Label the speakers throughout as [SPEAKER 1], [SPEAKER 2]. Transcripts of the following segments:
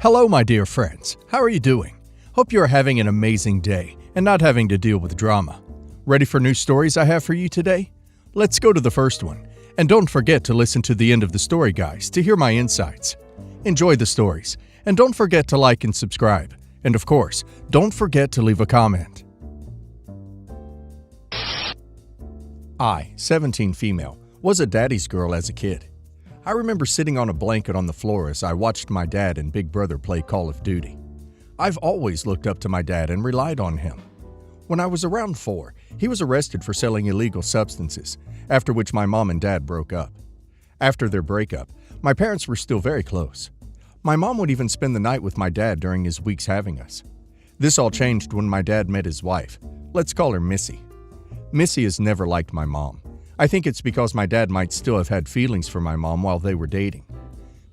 [SPEAKER 1] Hello, my dear friends. How are you doing? Hope you are having an amazing day and not having to deal with drama. Ready for new stories I have for you today? Let's go to the first one. And don't forget to listen to the end of the story, guys, to hear my insights. Enjoy the stories. And don't forget to like and subscribe. And of course, don't forget to leave a comment. I, 17 female, was a daddy's girl as a kid. I remember sitting on a blanket on the floor as I watched my dad and big brother play Call of Duty. I've always looked up to my dad and relied on him. When I was around 4, he was arrested for selling illegal substances, after which my mom and dad broke up. After their breakup, my parents were still very close. My mom would even spend the night with my dad during his weeks having us. This all changed when my dad met his wife. Let's call her Missy. Missy has never liked my mom. I think it's because my dad might still have had feelings for my mom while they were dating.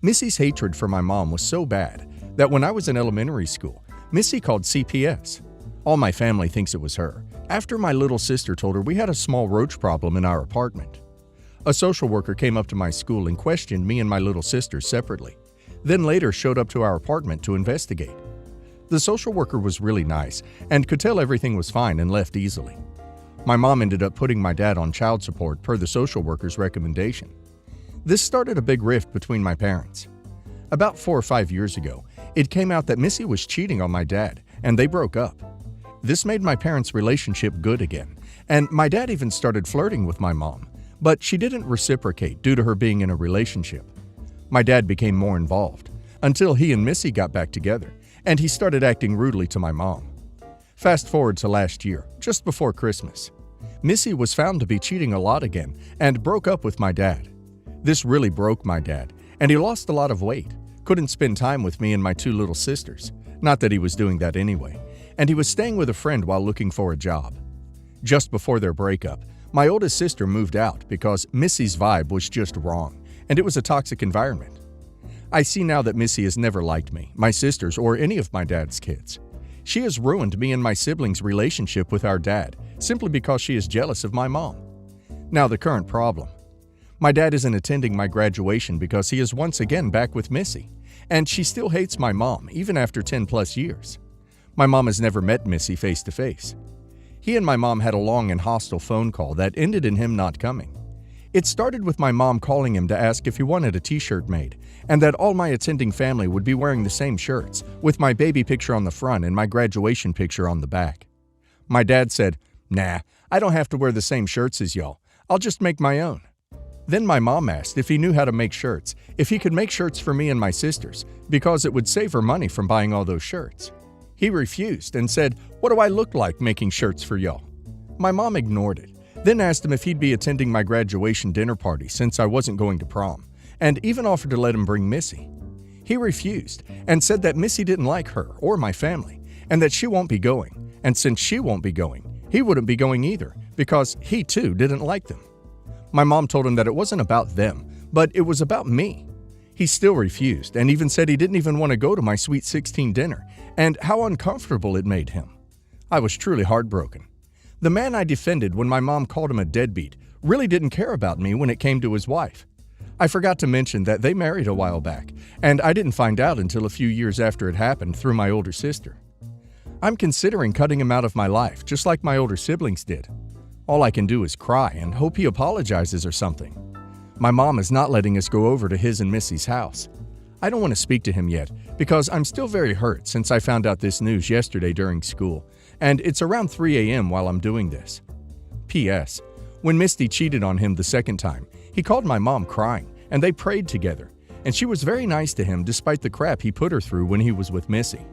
[SPEAKER 1] Missy's hatred for my mom was so bad that when I was in elementary school, Missy called CPS. All my family thinks it was her, after my little sister told her we had a small roach problem in our apartment. A social worker came up to my school and questioned me and my little sister separately, then later showed up to our apartment to investigate. The social worker was really nice and could tell everything was fine and left easily. My mom ended up putting my dad on child support per the social worker's recommendation. This started a big rift between my parents. About 4 or 5 years ago, it came out that Missy was cheating on my dad, and they broke up. This made my parents' relationship good again, and my dad even started flirting with my mom, but she didn't reciprocate due to her being in a relationship. My dad became more involved, until he and Missy got back together, and he started acting rudely to my mom. Fast forward to last year, just before Christmas. Missy was found to be cheating a lot again and broke up with my dad. This really broke my dad, and he lost a lot of weight, couldn't spend time with me and my 2 little sisters, not that he was doing that anyway, and he was staying with a friend while looking for a job. Just before their breakup, my oldest sister moved out because Missy's vibe was just wrong, and it was a toxic environment. I see now that Missy has never liked me, my sisters, or any of my dad's kids. She has ruined me and my siblings' relationship with our dad simply because she is jealous of my mom. Now the current problem. My dad isn't attending my graduation because he is once again back with Missy, and she still hates my mom even after 10+ years. My mom has never met Missy face to face. He and my mom had a long and hostile phone call that ended in him not coming. It started with my mom calling him to ask if he wanted a t-shirt made, and that all my attending family would be wearing the same shirts, with my baby picture on the front and my graduation picture on the back. My dad said, "Nah, I don't have to wear the same shirts as y'all. I'll just make my own." Then my mom asked if he knew how to make shirts, if he could make shirts for me and my sisters, because it would save her money from buying all those shirts. He refused and said, "What do I look like making shirts for y'all?" My mom ignored it, then asked him if he'd be attending my graduation dinner party since I wasn't going to prom, and even offered to let him bring Missy. He refused and said that Missy didn't like her or my family, and that she won't be going, and since she won't be going, he wouldn't be going either because he too didn't like them. My mom told him that it wasn't about them, but it was about me. He still refused and even said he didn't even want to go to my Sweet 16 dinner and how uncomfortable it made him. I was truly heartbroken. The man I defended when my mom called him a deadbeat really didn't care about me when it came to his wife. I forgot to mention that they married a while back, and I didn't find out until a few years after it happened through my older sister. I'm considering cutting him out of my life, just like my older siblings did. All I can do is cry and hope he apologizes or something. My mom is not letting us go over to his and Missy's house. I don't want to speak to him yet because I'm still very hurt since I found out this news yesterday during school, and it's around 3 a.m. while I'm doing this. P.S. When Misty cheated on him the second time, he called my mom crying, and they prayed together, and she was very nice to him despite the crap he put her through when he was with Missy.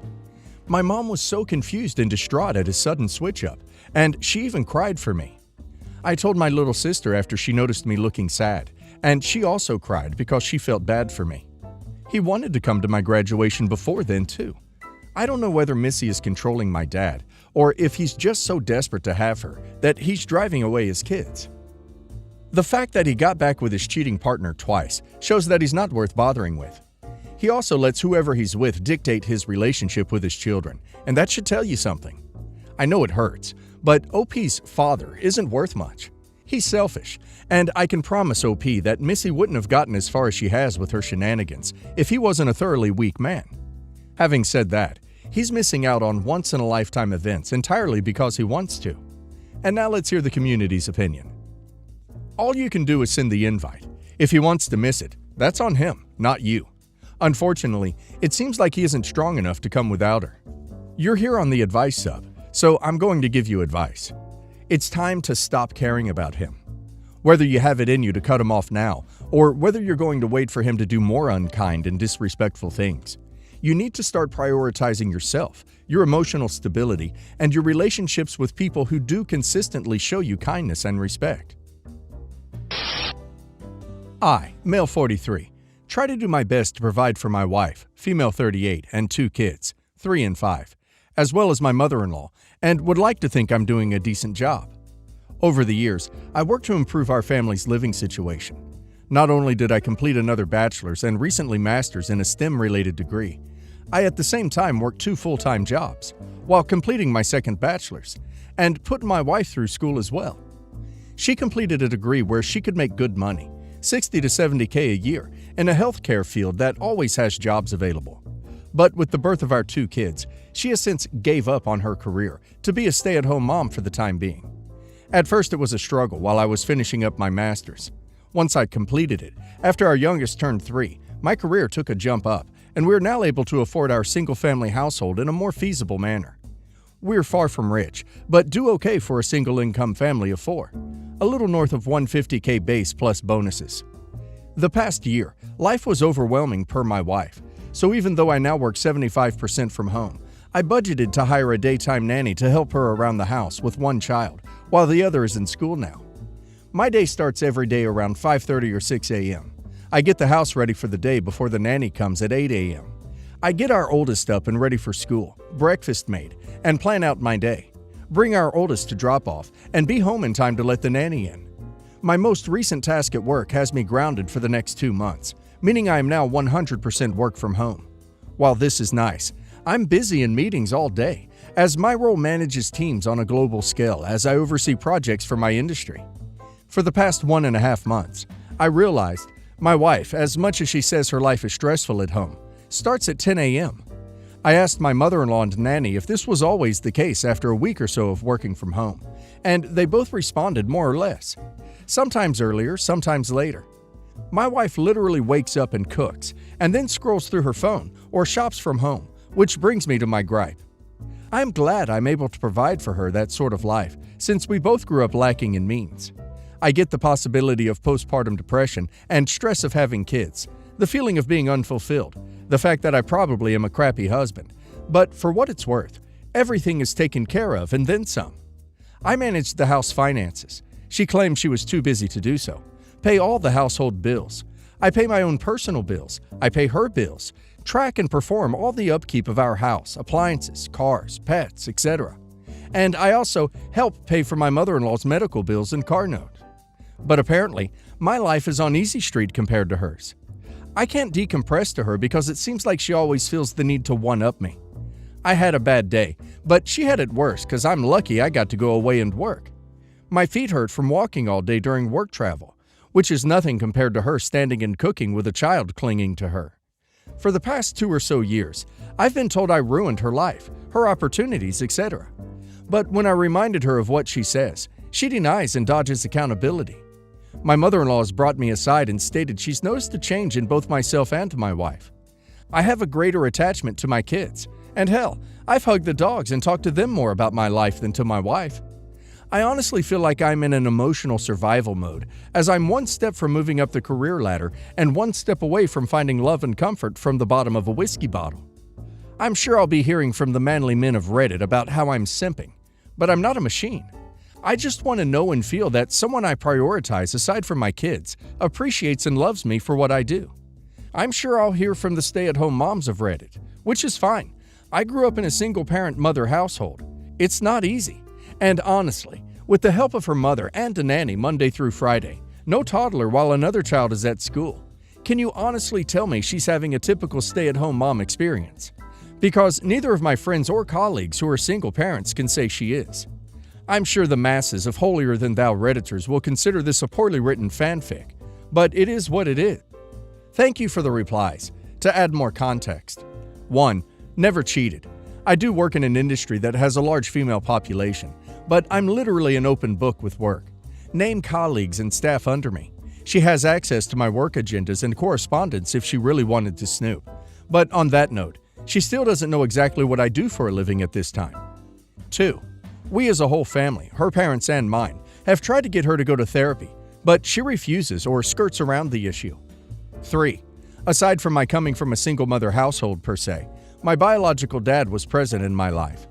[SPEAKER 1] My mom was so confused and distraught at his sudden switch-up, and she even cried for me. I told my little sister after she noticed me looking sad, and she also cried because she felt bad for me. He wanted to come to my graduation before then, too. I don't know whether Missy is controlling my dad, or if he's just so desperate to have her that he's driving away his kids. The fact that he got back with his cheating partner twice shows that he's not worth bothering with. He also lets whoever he's with dictate his relationship with his children, and that should tell you something. I know it hurts, but OP's father isn't worth much. He's selfish, and I can promise OP that Missy wouldn't have gotten as far as she has with her shenanigans if he wasn't a thoroughly weak man. Having said that, he's missing out on once-in-a-lifetime events entirely because he wants to. And now let's hear the community's opinion. All you can do is send the invite. If he wants to miss it, that's on him, not you. Unfortunately, it seems like he isn't strong enough to come without her. You're here on the advice sub, so I'm going to give you advice. It's time to stop caring about him. Whether you have it in you to cut him off now, or whether you're going to wait for him to do more unkind and disrespectful things, you need to start prioritizing yourself, your emotional stability, and your relationships with people who do consistently show you kindness and respect. I, male 43, try to do my best to provide for my wife, female 38, and 2 kids, 3 and 5, as well as my mother-in-law, and would like to think I'm doing a decent job. Over the years, I worked to improve our family's living situation. Not only did I complete another bachelor's and recently master's in a STEM-related degree, I at the same time worked 2 full-time jobs while completing my second bachelor's and put my wife through school as well. She completed a degree where she could make good money, $60 to $70K a year, in a healthcare field that always has jobs available. But with the birth of our 2 kids, she has since gave up on her career to be a stay-at-home mom for the time being. At first it was a struggle while I was finishing up my master's. Once I completed it, after our youngest turned 3, my career took a jump up, and we're now able to afford our single-family household in a more feasible manner. We're far from rich, but do okay for a single-income family of 4, a little north of $150K base plus bonuses. The past year, life was overwhelming per my wife, so even though I now work 75% from home, I budgeted to hire a daytime nanny to help her around the house with 1 child, while the other is in school now. My day starts every day around 5:30 or 6 a.m. I get the house ready for the day before the nanny comes at 8 a.m. I get our oldest up and ready for school, breakfast made, and plan out my day. Bring our oldest to drop off, and be home in time to let the nanny in. My most recent task at work has me grounded for the next 2 months, meaning I am now 100% work from home. While this is nice, I'm busy in meetings all day, as my role manages teams on a global scale as I oversee projects for my industry. For the past 1.5 months, I realized my wife, as much as she says her life is stressful at home, starts at 10 a.m. I asked my mother-in-law and nanny if this was always the case after a week or so of working from home, and they both responded more or less. Sometimes earlier, sometimes later. My wife literally wakes up and cooks, and then scrolls through her phone or shops from home, which brings me to my gripe. I'm glad I'm able to provide for her that sort of life, since we both grew up lacking in means. I get the possibility of postpartum depression and stress of having kids, the feeling of being unfulfilled, the fact that I probably am a crappy husband. But for what it's worth, everything is taken care of and then some. I managed the house finances. She claimed she was too busy to do so. Pay all the household bills. I pay my own personal bills. I pay her bills. Track and perform all the upkeep of our house, appliances, cars, pets, etc. And I also help pay for my mother-in-law's medical bills and car note. But apparently, my life is on easy street compared to hers. I can't decompress to her because it seems like she always feels the need to one-up me. I had a bad day, but she had it worse because I'm lucky I got to go away and work. My feet hurt from walking all day during work travel, which is nothing compared to her standing and cooking with a child clinging to her. For the past 2 or so years, I've been told I ruined her life, her opportunities, etc. But when I reminded her of what she says, she denies and dodges accountability. My mother-in-law has brought me aside and stated she's noticed a change in both myself and my wife. I have a greater attachment to my kids, and hell, I've hugged the dogs and talked to them more about my life than to my wife. I honestly feel like I'm in an emotional survival mode, as I'm 1 step from moving up the career ladder and 1 step away from finding love and comfort from the bottom of a whiskey bottle. I'm sure I'll be hearing from the manly men of Reddit about how I'm simping, but I'm not a machine. I just want to know and feel that someone I prioritize aside from my kids appreciates and loves me for what I do. I'm sure I'll hear from the stay-at-home moms of Reddit, which is fine. I grew up in a single-parent mother household. It's not easy. And honestly, with the help of her mother and a nanny Monday through Friday, no toddler while another child is at school, can you honestly tell me she's having a typical stay-at-home mom experience? Because neither of my friends or colleagues who are single parents can say she is. I'm sure the masses of holier-than-thou Redditors will consider this a poorly written fanfic, but it is what it is. Thank you for the replies. To add more context. 1. Never cheated. I do work in an industry that has a large female population, but I'm literally an open book with work. Name colleagues and staff under me. She has access to my work agendas and correspondence if she really wanted to snoop. But on that note, she still doesn't know exactly what I do for a living at this time. 2. We as a whole family, her parents and mine, have tried to get her to go to therapy, but she refuses or skirts around the issue. 3. Aside from my coming from a single mother household per se, my biological dad was present in my life.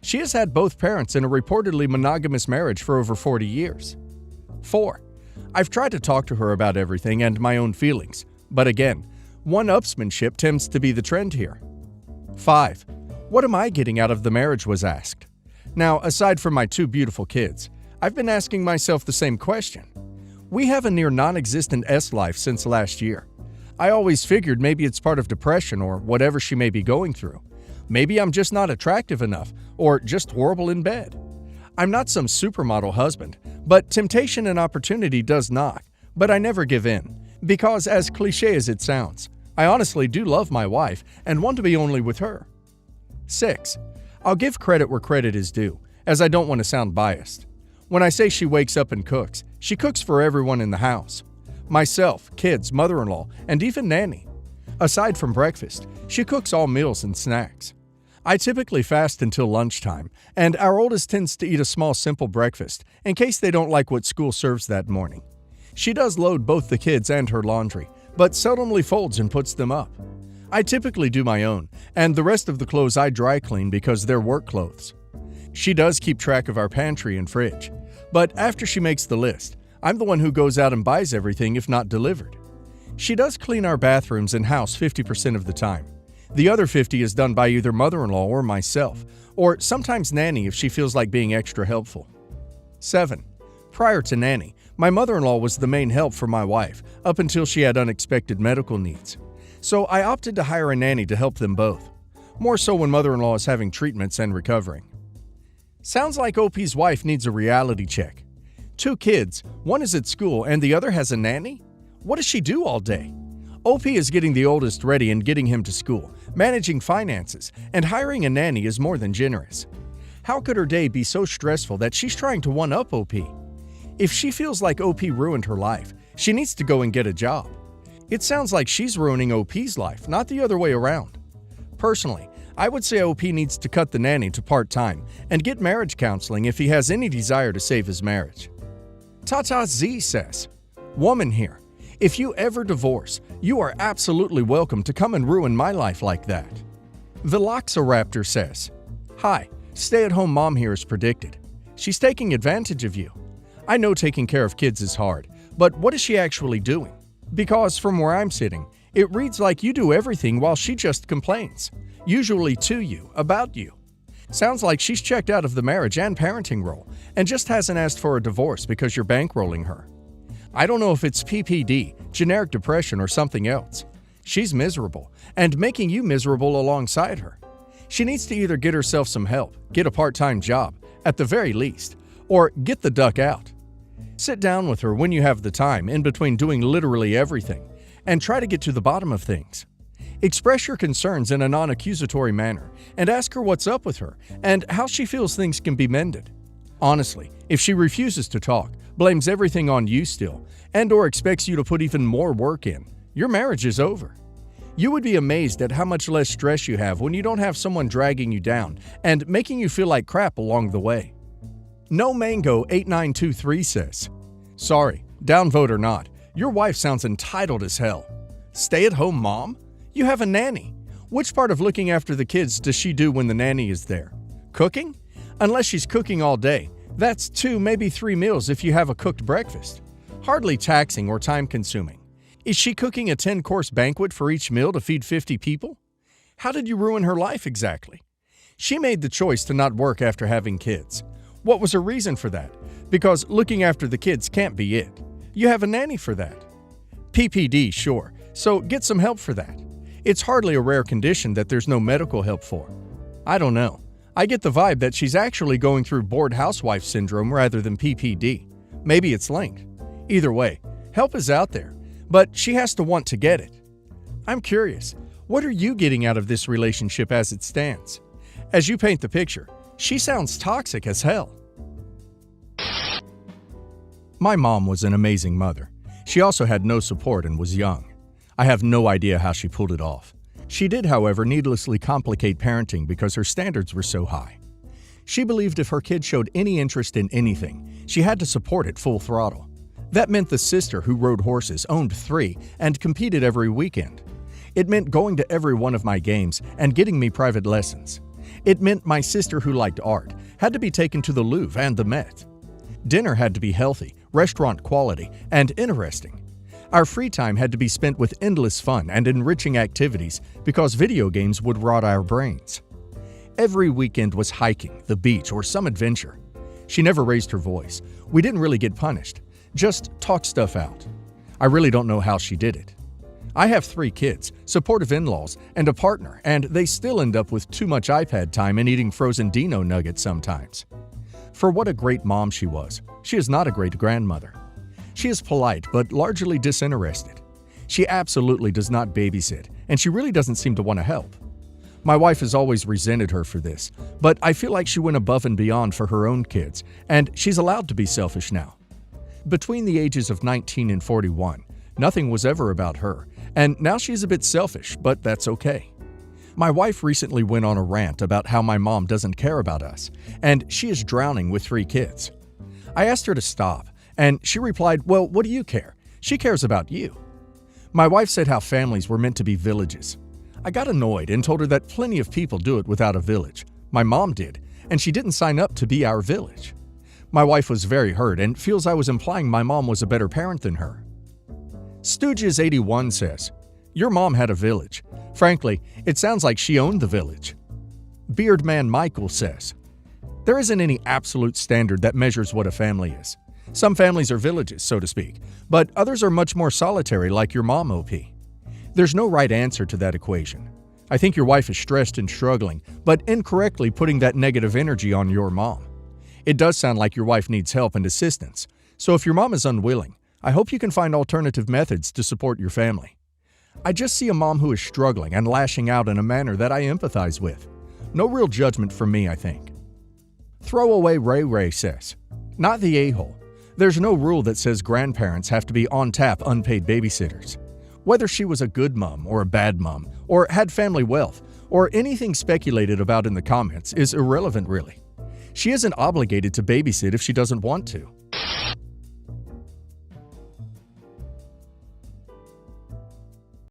[SPEAKER 1] She has had both parents in a reportedly monogamous marriage for over 40 years. 4. I've tried to talk to her about everything and my own feelings, but again, one-upsmanship tends to be the trend here. 5. What am I getting out of the marriage was asked. Now, aside from my 2 beautiful kids, I've been asking myself the same question. We have a near non-existent S-life since last year. I always figured maybe it's part of depression or whatever she may be going through. Maybe I'm just not attractive enough or just horrible in bed. I'm not some supermodel husband, but temptation and opportunity does knock, but I never give in. Because as cliche as it sounds, I honestly do love my wife and want to be only with her. 6. I'll give credit where credit is due, as I don't want to sound biased. When I say she wakes up and cooks, she cooks for everyone in the house. Myself, kids, mother-in-law, and even nanny. Aside from breakfast, she cooks all meals and snacks. I typically fast until lunchtime, and our oldest tends to eat a small simple breakfast in case they don't like what school serves that morning. She does load both the kids and her laundry, but seldomly folds and puts them up. I typically do my own, and the rest of the clothes I dry clean because they're work clothes. She does keep track of our pantry and fridge, but after she makes the list, I'm the one who goes out and buys everything if not delivered. She does clean our bathrooms and house 50% of the time. The other 50% is done by either mother-in-law or myself, or sometimes nanny if she feels like being extra helpful. 7. Prior to nanny, my mother-in-law was the main help for my wife up until she had unexpected medical needs. So I opted to hire a nanny to help them both, more so when mother-in-law is having treatments and recovering. Sounds like OP's wife needs a reality check. 2 kids, one is at school and the other has a nanny? What does she do all day? OP is getting the oldest ready and getting him to school, managing finances, and hiring a nanny is more than generous. How could her day be so stressful that she's trying to one-up OP? If she feels like OP ruined her life, she needs to go and get a job. It sounds like she's ruining OP's life, not the other way around. Personally, I would say OP needs to cut the nanny to part-time and get marriage counseling if he has any desire to save his marriage. Tata Z says, "Woman here, if you ever divorce, you are absolutely welcome to come and ruin my life like that." Veloxoraptor says, "Hi, stay-at-home mom here is predicted. She's taking advantage of you. I know taking care of kids is hard, but what is she actually doing? Because from where I'm sitting, it reads like you do everything while she just complains, usually to you, about you. Sounds like she's checked out of the marriage and parenting role and just hasn't asked for a divorce because you're bankrolling her. I don't know if it's PPD, generic depression, or something else. She's miserable and making you miserable alongside her. She needs to either get herself some help, get a part-time job, at the very least, or get the duck out. Sit down with her when you have the time in between doing literally everything and try to get to the bottom of things. Express your concerns in a non-accusatory manner and ask her what's up with her and how she feels things can be mended. Honestly, if she refuses to talk, blames everything on you still, and/or expects you to put even more work in, your marriage is over. You would be amazed at how much less stress you have when you don't have someone dragging you down and making you feel like crap along the way. No Mango 8923 says, "Sorry, downvote or not, your wife sounds entitled as hell. Stay-at-home mom? You have a nanny. Which part of looking after the kids does she do when the nanny is there? Cooking? Unless she's cooking all day, that's 2, maybe 3 meals if you have a cooked breakfast. Hardly taxing or time-consuming. Is she cooking a 10-course banquet for each meal to feed 50 people? How did you ruin her life exactly? She made the choice to not work after having kids. What was her reason for that? Because looking after the kids can't be it. You have a nanny for that. PPD, sure, so get some help for that. It's hardly a rare condition that there's no medical help for. I don't know. I get the vibe that she's actually going through bored housewife syndrome rather than PPD. Maybe it's linked. Either way, help is out there, but she has to want to get it. I'm curious, What are you getting out of this relationship as it stands? As you paint the picture, she sounds toxic as hell. My mom was an amazing mother. She also had no support and was young. I have no idea how she pulled it off. She did, however, needlessly complicate parenting because her standards were so high. She believed if her kid showed any interest in anything, she had to support it full throttle. That meant the sister who rode horses owned 3 and competed every weekend. It meant going to every one of my games and getting me private lessons. It meant my sister who liked art had to be taken to the Louvre and the Met. Dinner had to be healthy, restaurant quality, and interesting. Our free time had to be spent with endless fun and enriching activities because video games would rot our brains. Every weekend was hiking, the beach, or some adventure. She never raised her voice. We didn't really get punished, just talk stuff out. I really don't know how she did it. I have 3 kids, supportive in-laws, and a partner, and they still end up with too much iPad time and eating frozen Dino nuggets sometimes. For what a great mom she was, she is not a great grandmother. She is polite but largely disinterested. She absolutely does not babysit, and she really doesn't seem to want to help. My wife has always resented her for this, but I feel like she went above and beyond for her own kids, and she's allowed to be selfish now. Between the ages of 19 and 41, nothing was ever about her, and now she's a bit selfish, but that's okay. My wife recently went on a rant about how my mom doesn't care about us, and she is drowning with 3 kids. I asked her to stop, and she replied, "Well, what do you care? She cares about you." My wife said how families were meant to be villages. I got annoyed and told her that plenty of people do it without a village. My mom did, and she didn't sign up to be our village. My wife was very hurt and feels I was implying my mom was a better parent than her. Stooges81 says, "Your mom had a village. Frankly, it sounds like she owned the village." Beardman Michael says, "There isn't any absolute standard that measures what a family is. Some families are villages, so to speak, but others are much more solitary like your mom, OP. There's no right answer to that equation. I think your wife is stressed and struggling, but incorrectly putting that negative energy on your mom. It does sound like your wife needs help and assistance, so if your mom is unwilling, I hope you can find alternative methods to support your family. I just see a mom who is struggling and lashing out in a manner that I empathize with. No real judgment from me, I think." Throwaway Ray Ray says, "Not the a-hole. There's no rule that says grandparents have to be on-tap unpaid babysitters. Whether she was a good mom or a bad mom, or had family wealth, or anything speculated about in the comments is irrelevant really. She isn't obligated to babysit if she doesn't want to.